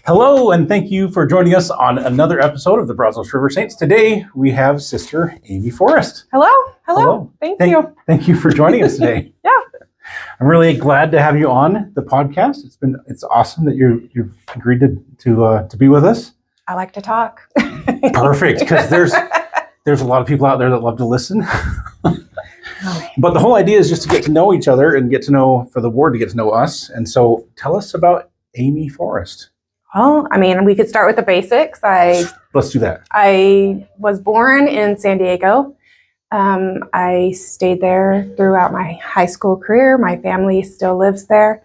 Hello, and thank you for joining us on another episode of the Brazos River Saints. Today, we have Sister Amy Forrest. Hello. Thank you. Thank you for joining us today. Yeah. I'm really glad to have you on the podcast. It's awesome that you've agreed to be with us. I like to talk. Perfect, because there's a lot of people out there that love to listen. But the whole idea is just to get to know each other and for the ward to get to know us. And so tell us about Amy Forrest. Well, we could start with the basics. Let's do that. I was born in San Diego. I stayed there throughout my high school career. My family still lives there.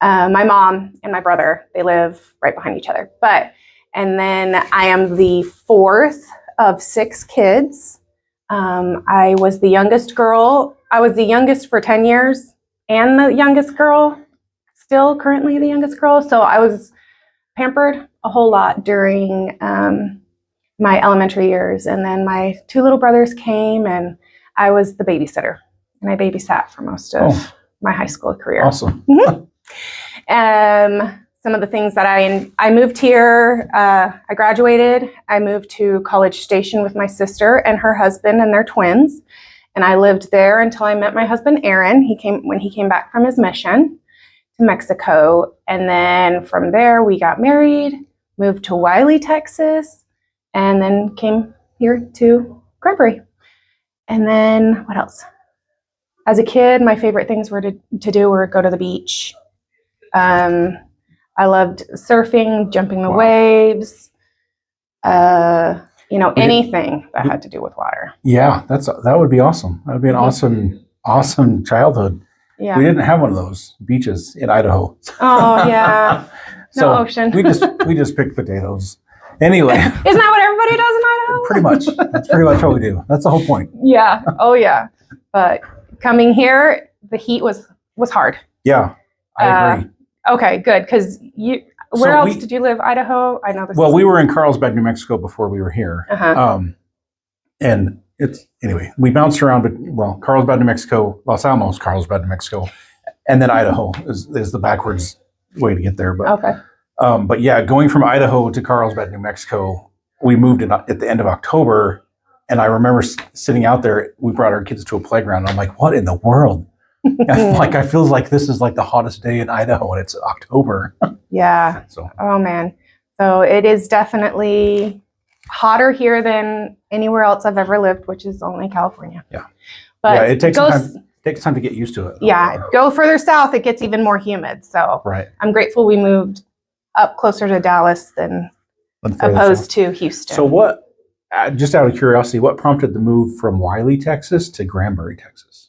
My mom and my brother, they live right behind each other. And then I am the fourth of 6 kids. I was the youngest girl. I was the youngest for 10 years and the youngest girl, still currently the youngest girl. So I was pampered a whole lot during my elementary years. And then my 2 little brothers came and I was the babysitter. And I babysat for most of my high school career. Awesome. Some of the things that I moved here, I graduated. I moved to College Station with my sister and her husband and their twins. And I lived there until I met my husband, Aaron. When he came back from his mission to Mexico. And then from there, we got married, moved to Wiley, Texas, and then came here to Granbury. And then what else? As a kid, my favorite things were to do were go to the beach. I loved surfing, jumping the waves, anything that had to do with water. Yeah, that would be awesome. That would be an awesome childhood. Yeah. We didn't have one of those beaches in Idaho. Oh yeah, no ocean. we just picked potatoes. Anyway, isn't that what everybody does in Idaho? Pretty much. That's pretty much what we do. That's the whole point. Yeah. Oh yeah. But coming here, the heat was hard. Yeah, I agree. Okay, good. Because where else did you live? Idaho? I know this. Well, we were in Carlsbad, New Mexico before we were here. And we bounced around, but Carlsbad, New Mexico, Los Alamos, Carlsbad, New Mexico, and then Idaho is the backwards way to get there. But okay. But yeah, going from Idaho to Carlsbad, New Mexico, we moved at the end of October, and I remember sitting out there. We brought our kids to a playground. And I'm like, what in the world? I feel like this is like the hottest day in Idaho, and it's October. Yeah. Oh man. So it is definitely hotter here than anywhere else I've ever lived, which is only California. Yeah. But yeah, it takes time to get used to it. Yeah. Go further south, it gets even more humid. So right. I'm grateful we moved up closer to Dallas than opposed to Houston. So what? Just out of curiosity, what prompted the move from Wiley, Texas, to Granbury, Texas?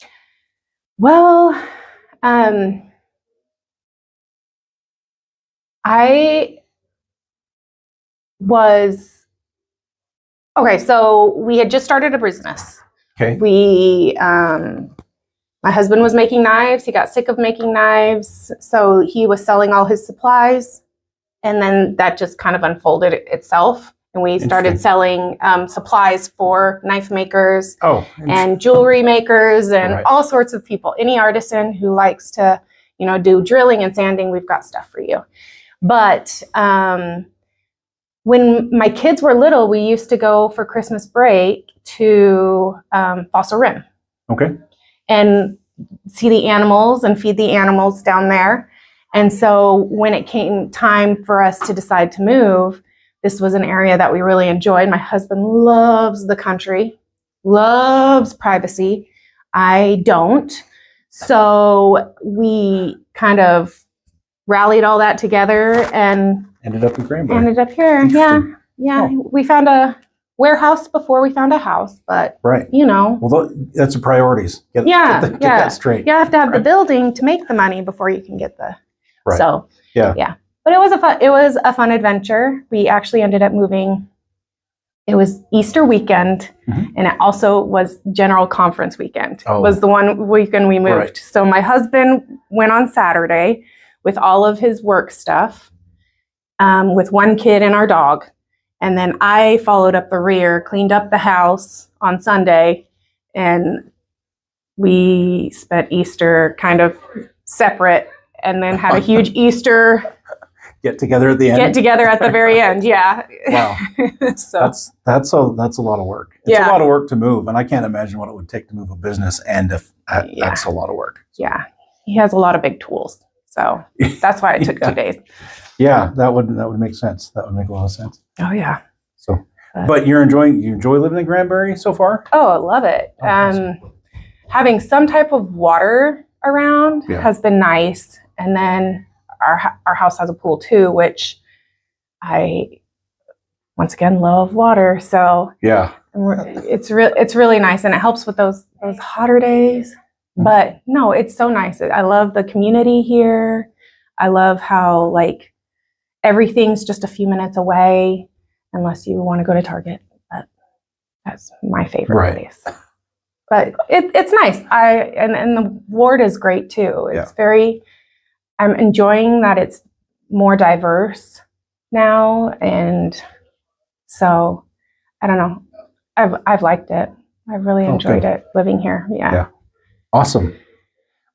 Well, so we had just started a business. Okay. My husband was making knives. He got sick of making knives. So he was selling all his supplies. And then that just kind of unfolded itself. And we started selling supplies for knife makers and jewelry makers and all sorts of people. Any artisan who likes to, do drilling and sanding, we've got stuff for you. But when my kids were little, we used to go for Christmas break to Fossil Rim. Okay. And see the animals and feed the animals down there. And so when it came time for us to decide to move, this was an area that we really enjoyed. My husband loves the country, loves privacy. I don't. So we kind of rallied all that together and ended up in Granbury. Ended up here. Yeah. Oh. We found a warehouse before we found a house, but right. Well, that's the priorities. Get that straight. You have to have the building to make the money before you can get the. Right. So yeah. But it was a fun adventure. We actually ended up moving. It was Easter weekend, and it also was General Conference weekend. Was the one weekend we moved. Right. So my husband went on Saturday with all of his work stuff, with one kid and our dog, and then I followed up the rear, cleaned up the house on Sunday, and we spent Easter kind of separate, and then had a huge Easter get together at the end. Get together at the very end. Yeah. Wow. So That's a lot of work. It's a lot of work to move, and I can't imagine what it would take to move a business. And that's a lot of work. Yeah, he has a lot of big tools, so that's why it took 2 days. Yeah, that would make sense. That would make a lot of sense. Oh yeah. So, but you enjoy living in Granbury so far? Oh, I love it. Awesome. Having some type of water around has been nice, and then our house has a pool too, which I once again love water. So yeah, it's really nice, and it helps with those hotter days. But no, it's so nice. I love the community here. I love how like everything's just a few minutes away, unless you want to go to Target. But that's my favorite place. But it's nice. And the ward is great too. It's I'm enjoying that it's more diverse now, and so I don't know. I've liked it. I've really enjoyed it living here. Yeah. Awesome.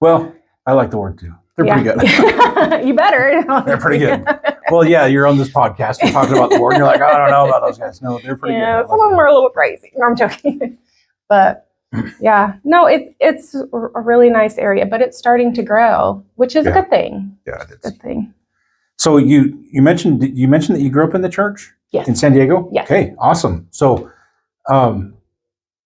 Well, I like the ward too. They're pretty good. You better. They're pretty good. Well, yeah, you're on this podcast. You're talking about the ward. And you're like, I don't know about those guys. No, they're pretty good. Yeah, some of them are a little crazy. No, I'm joking. But yeah, no, it's a really nice area, but it's starting to grow, which is a good thing. Yeah, it is. Good thing. So you mentioned that you grew up in the church? Yes. In San Diego? Yes. Okay, awesome. So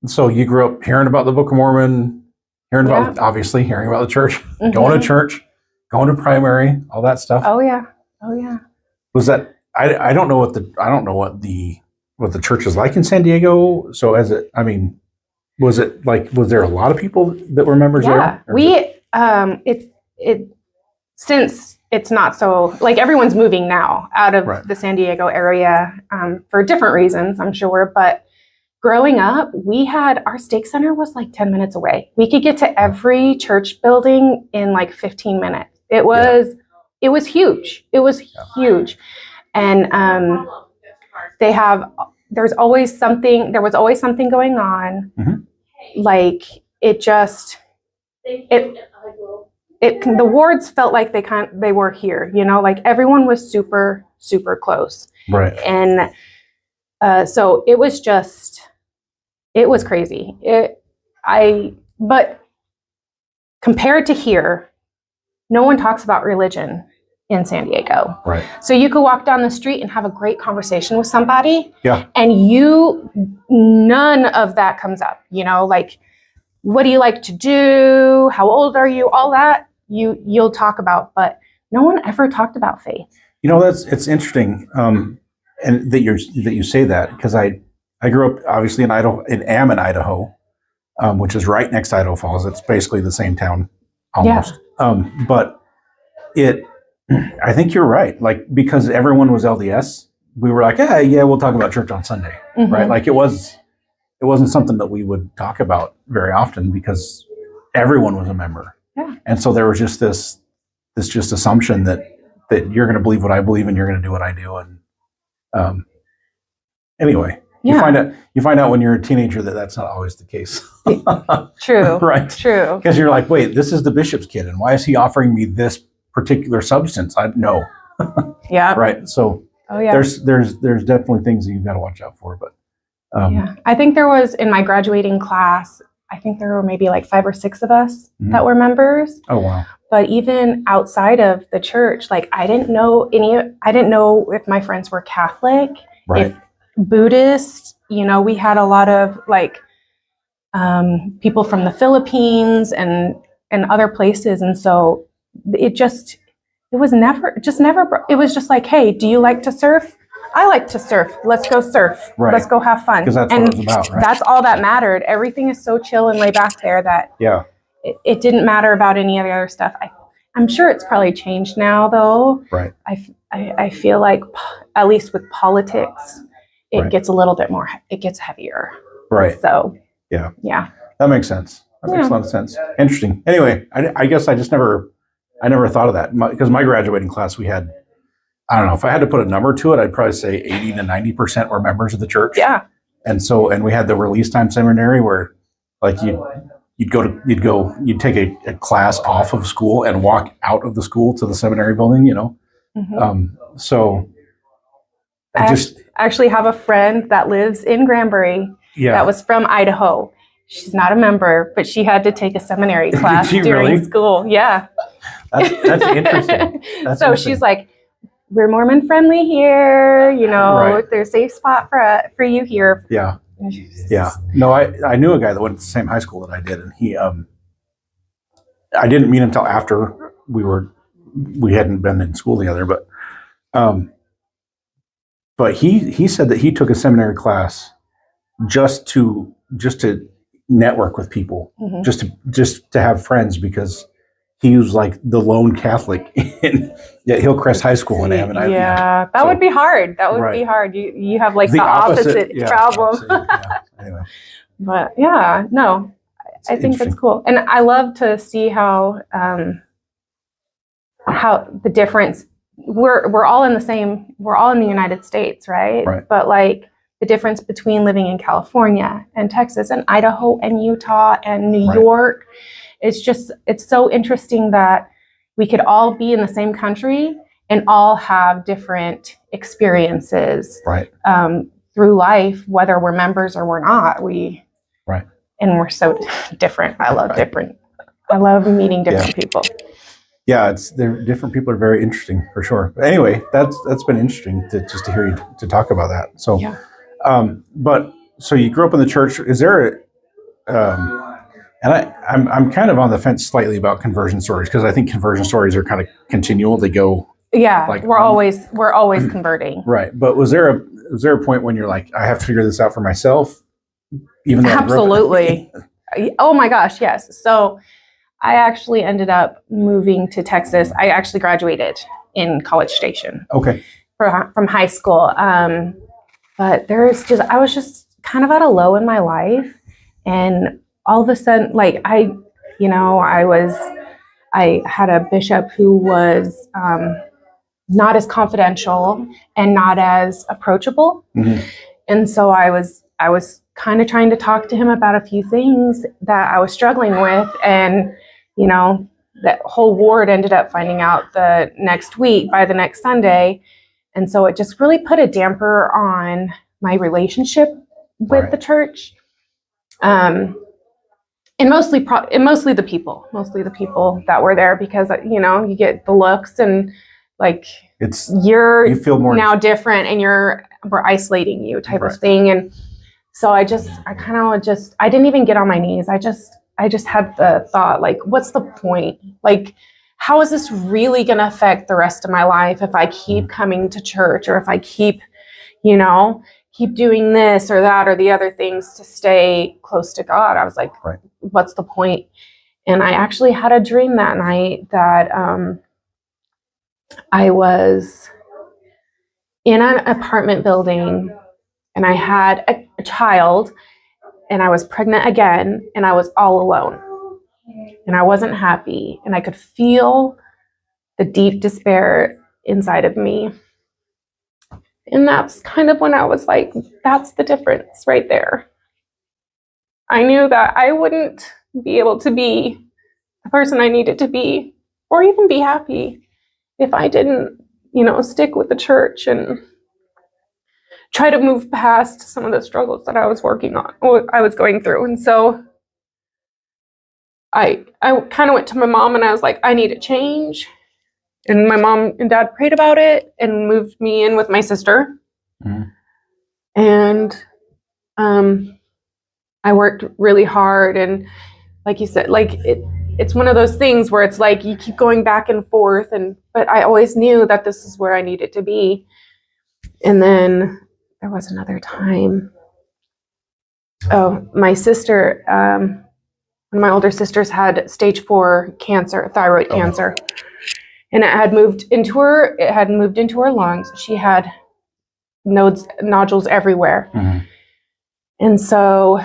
so you grew up hearing about the Book of Mormon, hearing about the church, going to church, going to primary, all that stuff. Oh yeah. Was that I don't know what the church is like in San Diego. So was there a lot of people that were members there? Yeah, since it's not so like everyone's moving now out of the San Diego area for different reasons, I'm sure. But growing up, our stake center was like 10 minutes away. We could get to every church building in like 15 minutes. It was huge. It was huge. And there was always something going on. Like the wards felt like they were here, like everyone was super, super close. Right. And so it was crazy. But compared to here, no one talks about religion in San Diego. Right. So you could walk down the street and have a great conversation with somebody. Yeah. And none of that comes up, like, what do you like to do? How old are you? All that you'll talk about, but no one ever talked about faith. It's interesting. And that you say that, because I grew up obviously in Idaho, am in Idaho, which is right next to Idaho Falls. It's basically the same town almost. Yeah. But I think you're right. Like, because everyone was LDS, we were like, we'll talk about church on Sunday, right? Like it wasn't something that we would talk about very often because everyone was a member. Yeah. And so there was just this assumption that you're going to believe what I believe and you're going to do what I do. And anyway, you find out when you're a teenager that that's not always the case. True. Right. True. Because you're like, wait, this is the bishop's kid, and why is he offering me this particular substance? No. Yeah. Right. So there's definitely things that you've got to watch out for. But I think there was, in my graduating class, I think there were maybe like 5 or 6 of us that were members. Oh wow. But even outside of the church, like I didn't know if my friends were Catholic, if Buddhist. We had a lot of like people from the Philippines and other places, and so it was like, hey, do you like to surf? I like to surf. Let's go surf. Right. Let's go have fun. Because that's what it was about, right? That's all that mattered. Everything is so chill and laid back there that it didn't matter about any of the other stuff. I'm sure it's probably changed now, though. Right. I feel like, at least with politics, it gets a little bit more. It gets heavier. Right. So. Yeah. That makes sense. That makes a lot of sense. Interesting. Anyway, I guess I never thought of that, because my graduating class, we had, I don't know, if I had to put a number to it, I'd probably say 80 to 90% were members of the church. Yeah. And we had the release time seminary where like you'd take a class off of school and walk out of the school to the seminary building, So I actually have a friend that lives in Granbury that was from Idaho. She's not a member, but she had to take a seminary class during school. Yeah. That's interesting. She's like, we're Mormon friendly here. You know, there's a safe spot for you here. Yeah. Yeah. No, I knew a guy that went to the same high school that I did, and he I didn't meet him until after we hadn't been in school together, but he said that he took a seminary class just to network with people, just to have friends, because he was like the lone Catholic in Hillcrest High School in Ammonite. Yeah, that would be hard. That would be hard. You have like the opposite problem. Anyway. But yeah, no, I think that's cool, and I love to see how the difference. We're all in the United States, right? Right. But like the difference between living in California and Texas and Idaho and Utah and New York. It's so interesting that we could all be in the same country and all have different experiences through life, whether we're members or we're not. And we're so different. I love different. I love meeting different people. Yeah, different people are very interesting for sure. But anyway, that's been interesting to hear you to talk about that. So, but so you grew up in the church. Is there and I'm kind of on the fence slightly about conversion stories, because I think conversion stories are kind of continual. They go. Yeah, we're always converting. Right, but was there a point when you're like, I have to figure this out for myself? Even though absolutely. Oh my gosh, yes. So I actually ended up moving to Texas. I actually graduated in College Station. Okay. From high school, but I was just kind of at a low in my life, and all of a sudden, like I had a bishop who was not as confidential and not as approachable. And so I was kind of trying to talk to him about a few things that I was struggling with. And, that whole ward ended up finding out the next week by the next Sunday. And so it just really put a damper on my relationship with the church. And mostly the people that were there, because, you get the looks and like you feel more now different and we're isolating you type of thing. And so I didn't even get on my knees. I just had the thought, like, what's the point? Like, how is this really going to affect the rest of my life if I keep coming to church, or if I keep doing this or that or the other things to stay close to God? I was like, what's the point? And I actually had a dream that night that I was in an apartment building, and I had a child, and I was pregnant again, and I was all alone, and I wasn't happy, and I could feel the deep despair inside of me. And that's kind of when I was like, that's the difference right there. I knew that I wouldn't be able to be the person I needed to be, or even be happy, if I didn't, stick with the church and try to move past some of the struggles that I was I was going through. And so I kind of went to my mom, and I was like, I need a change. And my mom and dad prayed about it and moved me in with my sister. And I worked really hard. And like you said, like it's one of those things where it's like you keep going back and forth, but I always knew that this is where I needed to be. And then there was another time. Oh, my sister, one of my older sisters had stage 4 cancer, thyroid cancer. And it had moved into her lungs. She had nodules everywhere. And so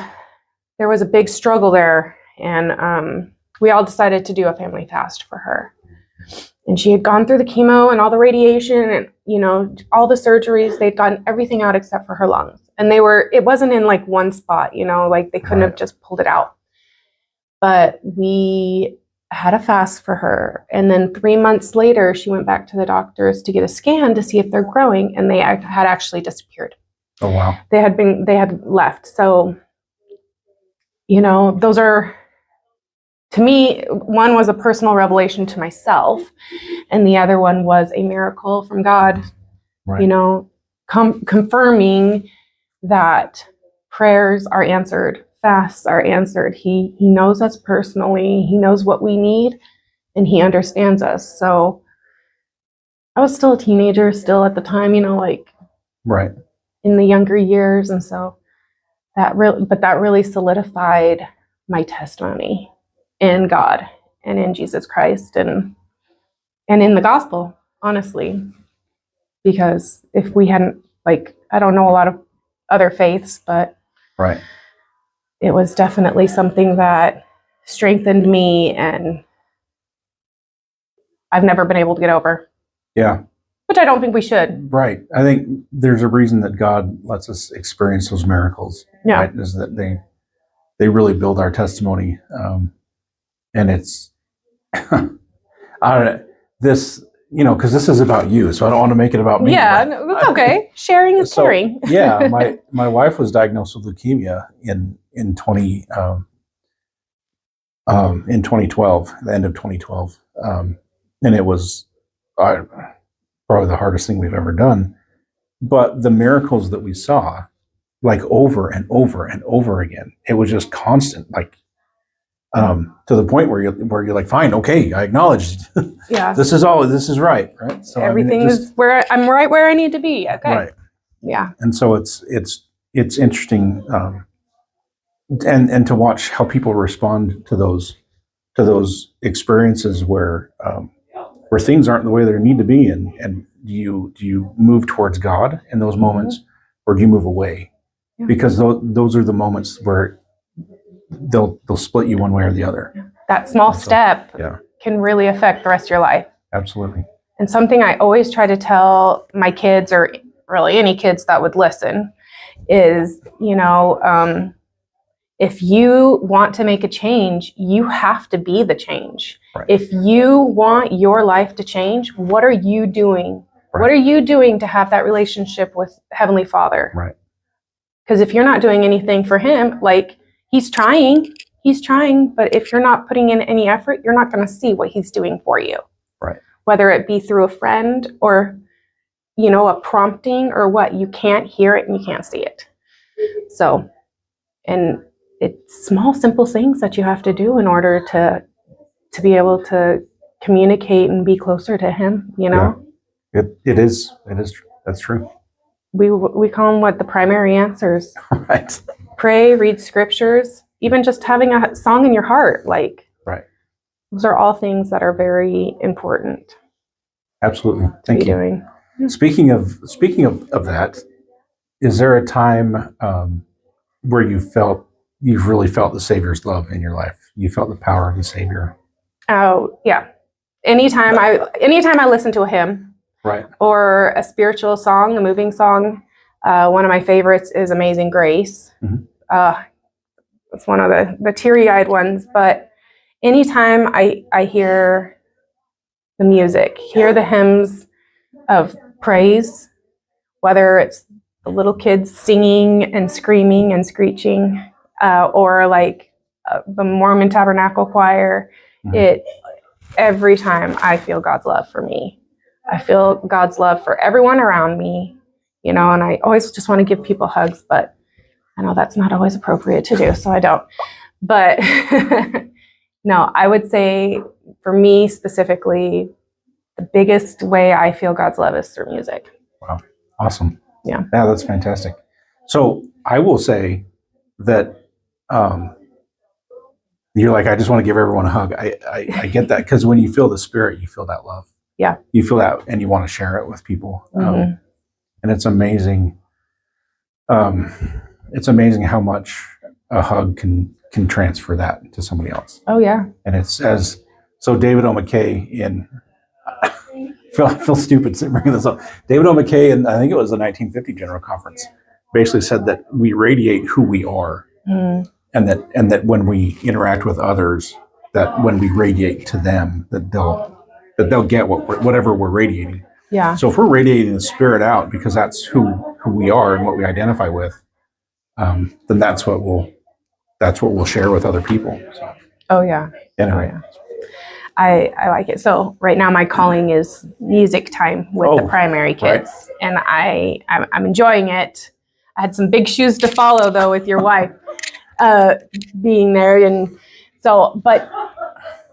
there was a big struggle there. And we all decided to do a family fast for her. And she had gone through the chemo and all the radiation and, all the surgeries. They'd gotten everything out except for her lungs. And it wasn't in like one spot, like they couldn't have just pulled it out. But we had a fast for her. And then 3 months later, she went back to the doctors to get a scan to see if they're growing, and they had actually disappeared. Oh, wow. They had left. So, those are, to me, one was a personal revelation to myself, and the other one was a miracle from God, Right. Confirming that prayers are answered, fasts are answered. He knows us personally. He knows what we need, and he understands us. So I was still a teenager, still at the time, Right. in the younger years. And so that really solidified my testimony in God and in Jesus Christ and in the gospel, honestly. Because if we hadn't, I don't know a lot of other faiths, but Right. it was definitely something that strengthened me, and I've never been able to get over. Yeah. Which I don't think we should. Right. I think there's a reason that God lets us experience those miracles. Yeah. Right? Is that they really build our testimony. And it's, I don't know, this, because this is about you, so I don't want to make it about me. Yeah, no, that's okay. Sharing is caring. Yeah, my wife was diagnosed with leukemia in 2012, the end of 2012, and it was probably the hardest thing we've ever done. But the miracles that we saw, over and over and over again, it was just constant, to the point where you're like, fine, okay, I acknowledge Yeah. this is right. So everything is where I'm right where I need to be. Okay. Right. Yeah. And so it's interesting, and to watch how people respond to those experiences where things aren't the way they need to be, and do you move towards God in those moments, or do you move away? Yeah. Because those are the moments where they'll split you one way or the other. That small step can really affect the rest of your life. Absolutely. And something I always try to tell my kids, or really any kids that would listen, is, if you want to make a change, you have to be the change. Right. If you want your life to change, what are you doing? Right. What are you doing to have that relationship with Heavenly Father? Right. Because if you're not doing anything for him, he's trying, but if you're not putting in any effort, you're not going to see what he's doing for you. Right. Whether it be through a friend or, a prompting or what, you can't hear it and you can't see it. So, and it's small, simple things that you have to do in order to be able to communicate and be closer to him, Yeah. It is. That's true. We call them the primary answers. Right. Pray, read scriptures, even just having a song in your heart. Right. Those are all things that are very important. Absolutely. Thank you. Doing. Speaking of that, is there a time where you've really felt the Savior's love in your life? You felt the power of the Savior? Oh, yeah. Anytime I listen to a hymn, right, or a spiritual song, a moving song, one of my favorites is Amazing Grace. Mm-hmm. It's one of the teary-eyed ones, but anytime I hear the music, hear the hymns of praise, whether it's the little kids singing and screaming and screeching, or the Mormon Tabernacle Choir, mm-hmm. Every time I feel God's love for me. I feel God's love for everyone around me, and I always just want to give people hugs, but I know that's not always appropriate to do, so I don't. But no, I would say for me specifically, the biggest way I feel God's love is through music. Wow. Awesome. Yeah, that's fantastic. So I will say that you're I just want to give everyone a hug. I get that, because when you feel the Spirit, you feel that love. Yeah. You feel that, and you want to share it with people. Mm-hmm. And it's amazing. It's amazing how much a hug can transfer that to somebody else. Oh yeah. And it's so David O. McKay I feel stupid bringing this up. David O. McKay, and I think it was the 1950 General Conference, basically said that we radiate who we are, and that when we interact with others, that when we radiate to them, that they'll get whatever we're radiating. Yeah. So if we're radiating the spirit out because that's who we are and what we identify with, then that's what we'll share with other people. So, Oh yeah. anyway. Oh, yeah. I like it. So right now my calling is music time with the primary kids, and I'm enjoying it. I had some big shoes to follow though with your wife being there, and so but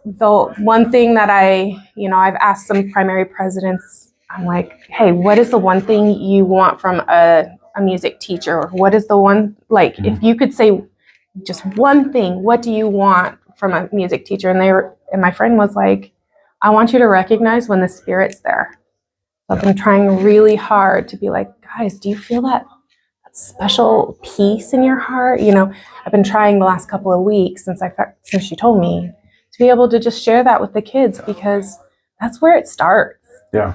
the one thing that I've asked some primary presidents, I'm like, hey, what is the one thing you want from a music teacher? Or what is the one, like, if you could say just one thing, what do you want from a music teacher? And my friend was like, I want you to recognize when the spirit's there. I've been trying really hard to be like, guys, do you feel that special peace in your heart? I've been trying the last couple of weeks since she told me to be able to just share that with the kids, because that's where it starts. Yeah.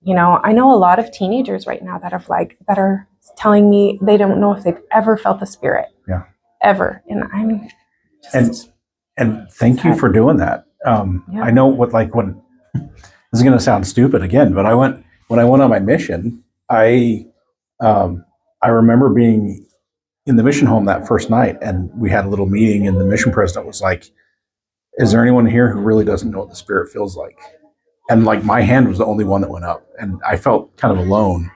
I know a lot of teenagers right now that are telling me they don't know if they've ever felt the spirit. Yeah. Ever. And I'm just and thank you for doing that. I know when this is going to sound stupid again, but when I went on my mission, I remember being in the mission home that first night, and we had a little meeting, and the mission president was like, is there anyone here who really doesn't know what the spirit feels like? And like my hand was the only one that went up, and I felt kind of alone.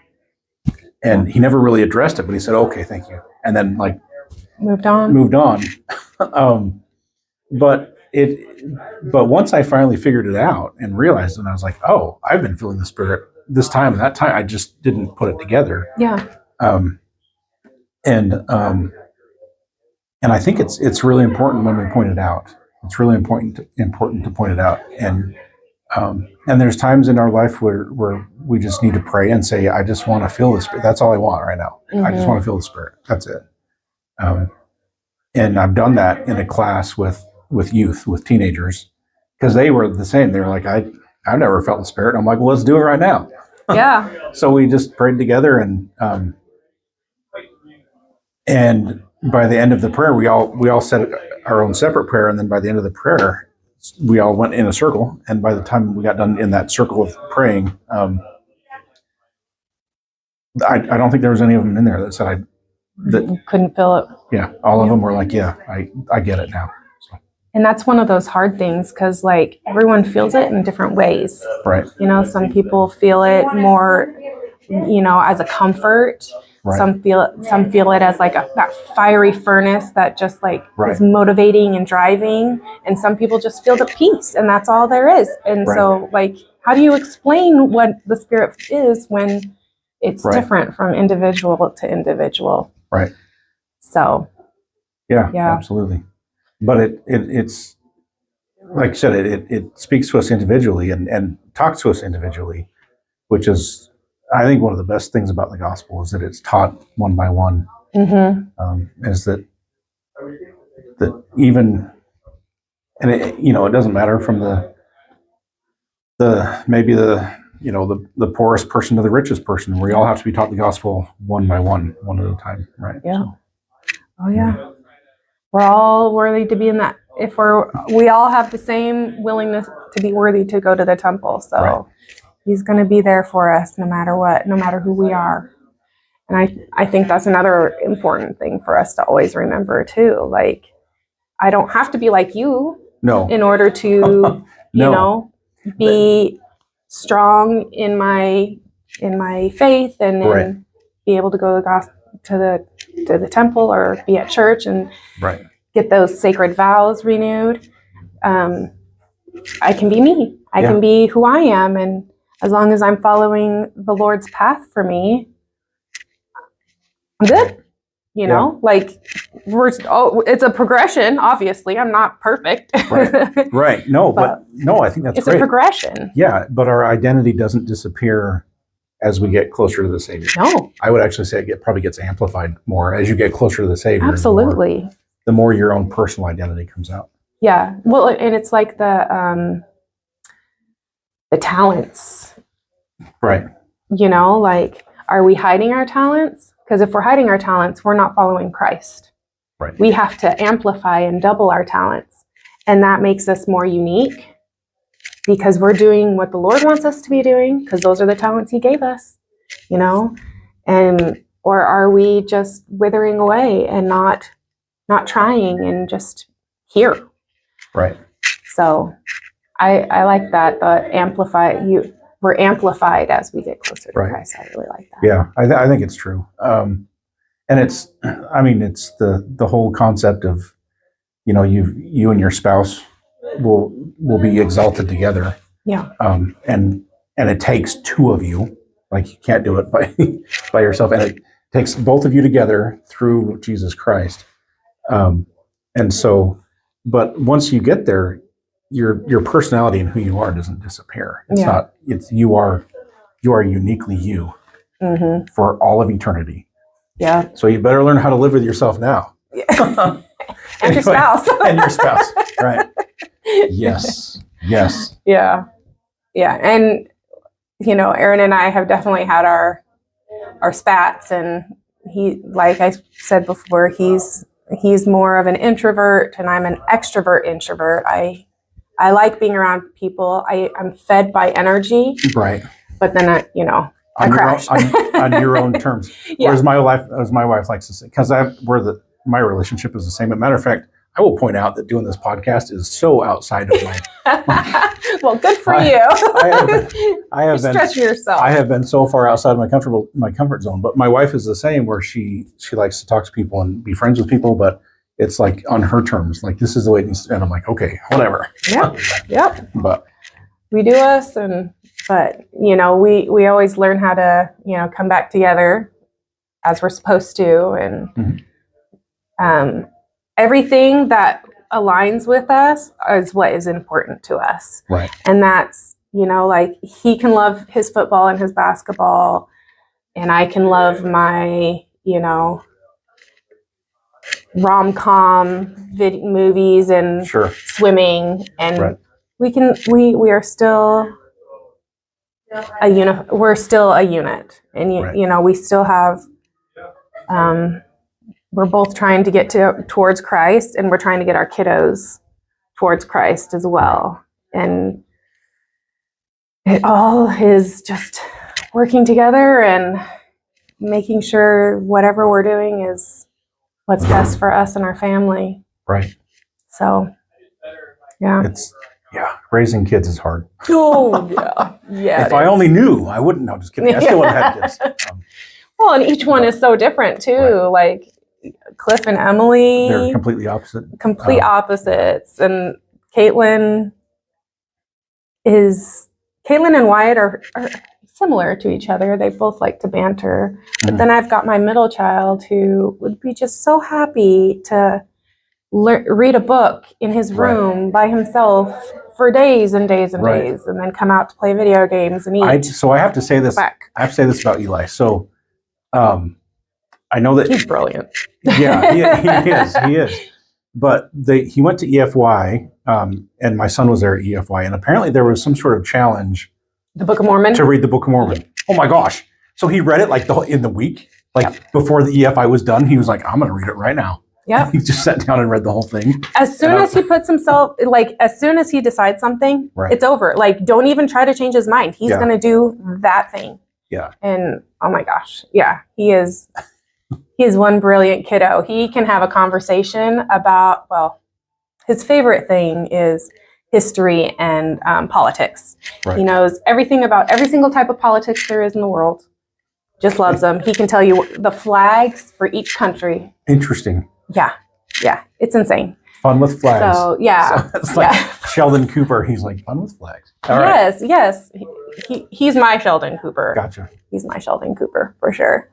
And he never really addressed it, but he said, okay, thank you. And then like moved on. But once I finally figured it out and realized it, and I was like, oh, I've been feeling the spirit this time and that time. I just didn't put it together. Yeah. And I think it's really important when we point it out. It's really important to point it out. And there's times in our life where we just need to pray and say, I just want to feel the spirit. That's all I want right now. I just want to feel the spirit. That's it. And I've done that in a class with youth, with teenagers, because they were the same. They were like, I've never felt the spirit. I'm like, well, let's do it right now. Yeah. So we just prayed together, and by the end of the prayer, we all said our own separate prayer, and then by the end of the prayer, we all went in a circle. And by the time we got done in that circle of praying, I don't think there was any of them in there that said You couldn't feel it. Yeah, all of them were like, yeah, I get it now. So. And that's one of those hard things, because like everyone feels it in different ways. Right. Some people feel it more, as a comfort. Right. Some feel it as like that fiery furnace that just like is motivating and driving. And some people just feel the peace, and that's all there is. And so like, how do you explain what the spirit is when it's different from individual to individual? Right. So. Yeah. Absolutely. But it's like you said, it speaks to us individually and talks to us individually, which is, I think, one of the best things about the gospel is that it's taught one by one. Mm-hmm. Is that even, and it doesn't matter from the poorest person to the richest person. We all have to be taught the gospel one by one at a time, right? Yeah. So, oh yeah. We're all worthy to be in that. If we all have the same willingness to be worthy to go to the temple. So he's going to be there for us no matter what, no matter who we are. And I think that's another important thing for us to always remember too. Like, I don't have to be like you in order to, be strong in my faith and then be able to go to the temple or be at church and get those sacred vows renewed. I can be me. I can be who I am, and as long as I'm following the Lord's path for me, I'm good. Like it's a progression. Obviously, I'm not perfect. Right. No, but I think that's it's a progression. Yeah, but our identity doesn't disappear as we get closer to the Savior. No, I would actually say it probably gets amplified more as you get closer to the Savior. Absolutely. The more your own personal identity comes out. Yeah. Well, and it's like the talents. Right. Like, are we hiding our talents? Because if we're hiding our talents, we're not following Christ. Right. We have to amplify and double our talents. And that makes us more unique because we're doing what the Lord wants us to be doing, because those are the talents he gave us, you know? And or are we just withering away and not trying and just here? Right. So I like that, we're amplified as we get closer to Christ. I really like that. Yeah, I think it's true. And it's the whole concept of, you and your spouse will be exalted together. Yeah. And it takes two of you. Like, you can't do it by yourself, and it takes both of you together through Jesus Christ. And so, but once you get there, your personality and who you are doesn't disappear. It's not. It's you are uniquely you for all of eternity. Yeah. So you better learn how to live with yourself now. Yeah. And your spouse. And your spouse. Right. Yes. Yes. Yeah. Yeah. And, Aaron and I have definitely had our spats, and he, like I said before, he's more of an introvert and I'm an extrovert introvert. I like being around people. I'm fed by energy. Right. But then I crash. On your own terms. Yeah. Whereas my wife likes to say, because my relationship is the same. As a matter of fact, I will point out that doing this podcast is so outside of my. Well, good for you. I have been stretching yourself. I have been so far outside of my comfort zone. But my wife is the same, where she likes to talk to people and be friends with people, but it's like on her terms. Like, this is the way it needs to be. And I'm like, okay, whatever. Yep. But we do us, but we always learn how to come back together as we're supposed to, and everything that aligns with us is what is important to us. Right. And that's, like, he can love his football and his basketball, and I can love my, rom-com movies and swimming, and we are still we're still a unit, and we still have, we're both trying to get towards Christ, and we're trying to get our kiddos towards Christ as well. And it all is just working together and making sure whatever we're doing is what's best for us and our family. Right. So, yeah. Raising kids is hard. Oh, yeah. Yeah. If I only knew, I wouldn't. No, just kidding. I still wouldn't have kids. Well, and each one is so different too. Right. Like Cliff and Emily. They're completely opposite. Complete opposites. And Caitlin and Wyatt are similar to each other. They both like to banter. But then I've got my middle child who would be just so happy to read a book in his room by himself for days and days and days, and then come out to play video games and eat. So I have to say this. I have to say this about Eli. So I know that he's brilliant. Yeah, he is. But he went to EFY, and my son was there at EFY, and apparently there was some sort of challenge. The Book of Mormon? To read the Book of Mormon. Yeah. Oh my gosh. So he read it like in the week, before the EFI was done. He was like, I'm going to read it right now. Yeah. He just sat down and read the whole thing. As soon as he puts himself, as soon as he decides something, it's over. Like, don't even try to change his mind. He's going to do that thing. Yeah. And oh my gosh. Yeah. He is one brilliant kiddo. He can have a conversation about, his favorite thing is history and politics. Right. He knows everything about every single type of politics there is in the world. Just loves them. He can tell you the flags for each country. Interesting. Yeah. It's insane. Fun with flags. So yeah. So it's like Sheldon Cooper. He's like, fun with flags. All right. Yes. He's my Sheldon Cooper. Gotcha. He's my Sheldon Cooper for sure.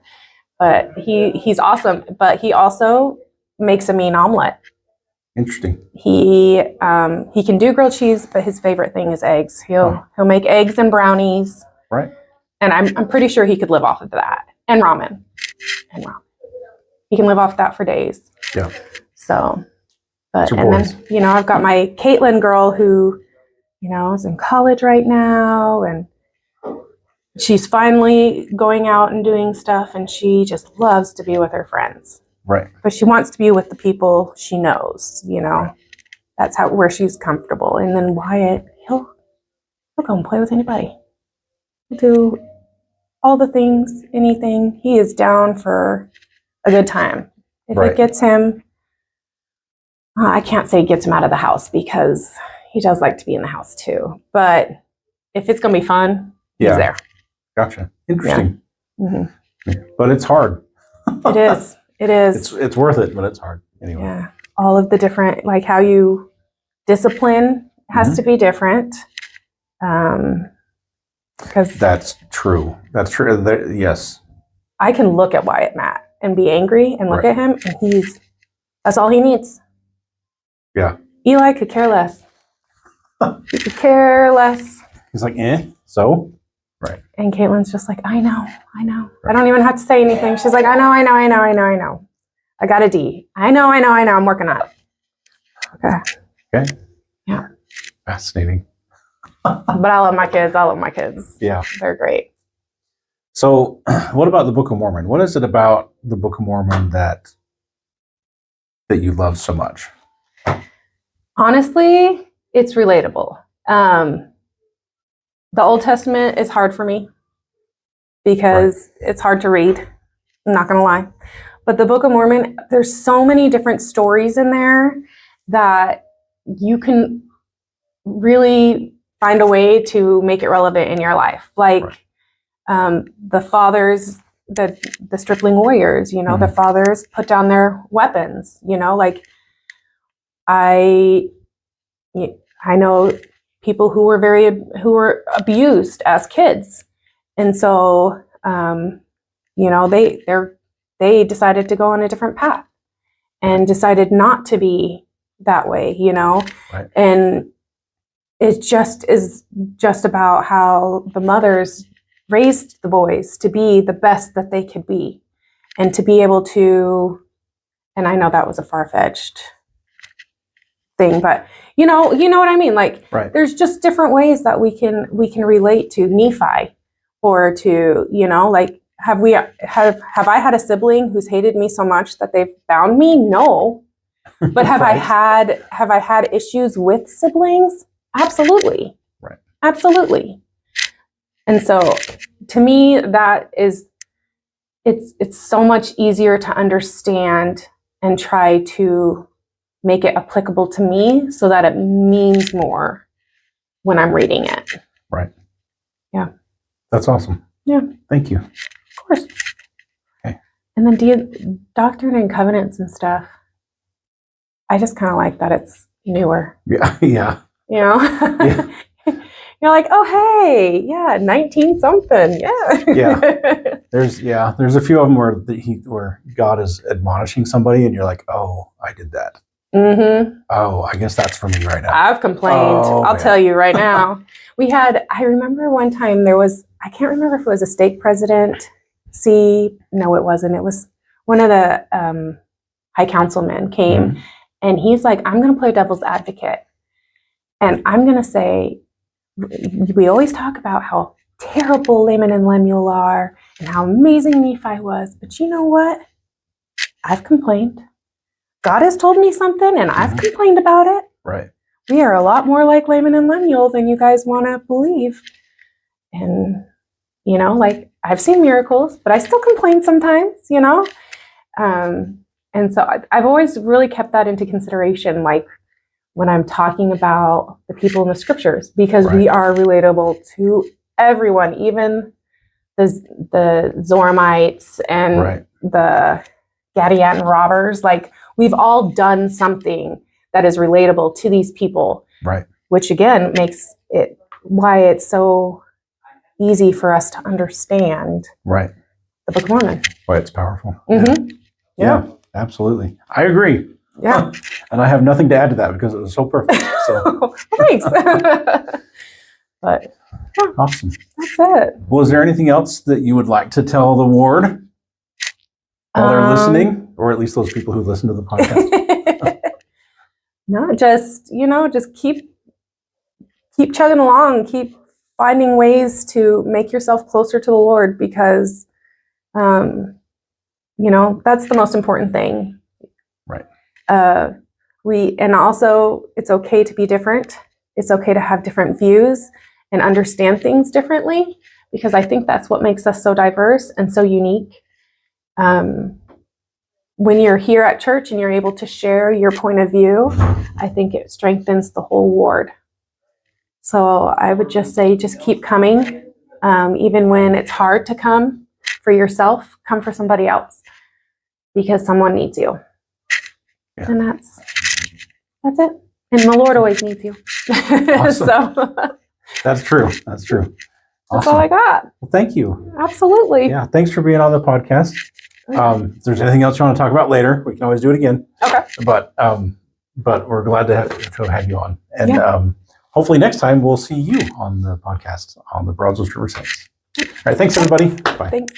But he's awesome. But he also makes a mean omelet. Interesting. He can do grilled cheese, but his favorite thing is eggs. He'll make eggs and brownies. Right. And I'm pretty sure he could live off of that. And ramen. He can live off that for days. Yeah. So, then, I've got my Caitlin girl who, is in college right now, and she's finally going out and doing stuff, and she just loves to be with her friends. Right. But she wants to be with the people she knows, that's where she's comfortable. And then Wyatt, he'll go and play with anybody. He'll do all the things, anything. He is down for a good time. If it gets him, I can't say gets him out of the house because he does like to be in the house too. But if it's going to be fun, he's there. Gotcha. Interesting. Yeah. Mm-hmm. But it's hard. It is. It is. It's worth it, but it's hard. Anyway. Yeah. All of the different, like how you discipline has to be different. Because that's true. That's true. Yes. I can look at Wyatt Matt and be angry and look at him, and that's all he needs. Yeah. Eli could care less. He could care less. He's like, so? Right. And Caitlin's just like, I know. Right. I don't even have to say anything. She's like, I know. I got a D. I know. I'm working on it. Okay. Yeah. Fascinating. But I love my kids. Yeah. They're great. So what about the Book of Mormon? What is it about the Book of Mormon that you love so much? Honestly, it's relatable. The Old Testament is hard for me because it's hard to read. I'm not going to lie. But the Book of Mormon, there's so many different stories in there that you can really find a way to make it relevant in your life. Like the fathers, the stripling warriors, the fathers put down their weapons, like I know people who were abused as kids. And so, they decided to go on a different path and decided not to be that way, Right. And it just is just about how the mothers raised the boys to be the best that they could be and to be able to, and I know that was a far-fetched thing, but you know what I mean? Like there's just different ways that we can relate to Nephi or to, like, have I had a sibling who's hated me so much that they've bound me? No. But have I had issues with siblings? Absolutely. Right. Absolutely. And so to me, that is, it's so much easier to understand and try to make it applicable to me so that it means more when I'm reading it. Right. Yeah. That's awesome. Yeah. Thank you. Of course. Okay. And then Doctrine and Covenants and stuff. I just kind of like that it's newer. Yeah. Yeah. Yeah. You're like, oh, hey, 19 something. Yeah. Yeah. There's a few of them where God is admonishing somebody and you're like, oh, I did that. Mm-hmm. Oh, I guess that's for me right now. I've complained. I'll tell you right now. I remember one time I can't remember if it was a stake presidency. No, it wasn't. It was one of the high councilmen came and he's like, I'm going to play devil's advocate. And I'm going to say, we always talk about how terrible Laman and Lemuel are and how amazing Nephi was. But you know what? I've complained. God has told me something and I've complained about it. Right. We are a lot more like Laman and Lemuel than you guys want to believe. And, I've seen miracles, but I still complain sometimes, And so I've always really kept that into consideration, like when I'm talking about the people in the scriptures, because we are relatable to everyone, even the Zoramites and the Gadianton robbers. Like we've all done something that is relatable to these people, right? Which again makes it why it's so easy for us to understand, right? The Book of Mormon. Why it's powerful. Mm-hmm. Yeah, absolutely. I agree. Yeah. And I have nothing to add to that because it was so perfect. So thanks. But awesome. That's it. Well, is there anything else that you would like to tell the ward while they're listening, or at least those people who listen to the podcast? No, just keep chugging along, keep finding ways to make yourself closer to the Lord, because that's the most important thing. Right. And also it's okay to be different. It's okay to have different views and understand things differently, because I think that's what makes us so diverse and so unique. When you're here at church and you're able to share your point of view, I think it strengthens the whole ward. So I would just say, just keep coming. Even when it's hard to come for yourself, come for somebody else, because someone needs you. Yeah. And that's it. And the Lord always needs you. Awesome. So That's true. That's true. that's all I got. Well, thank you. Absolutely. Yeah. Thanks for being on the podcast. If there's anything else you want to talk about later, we can always do it again. Okay. But we're glad to have you on. And hopefully next time we'll see you on the podcast on the Brazos River Saints. All right. Thanks, everybody. Bye. Thanks.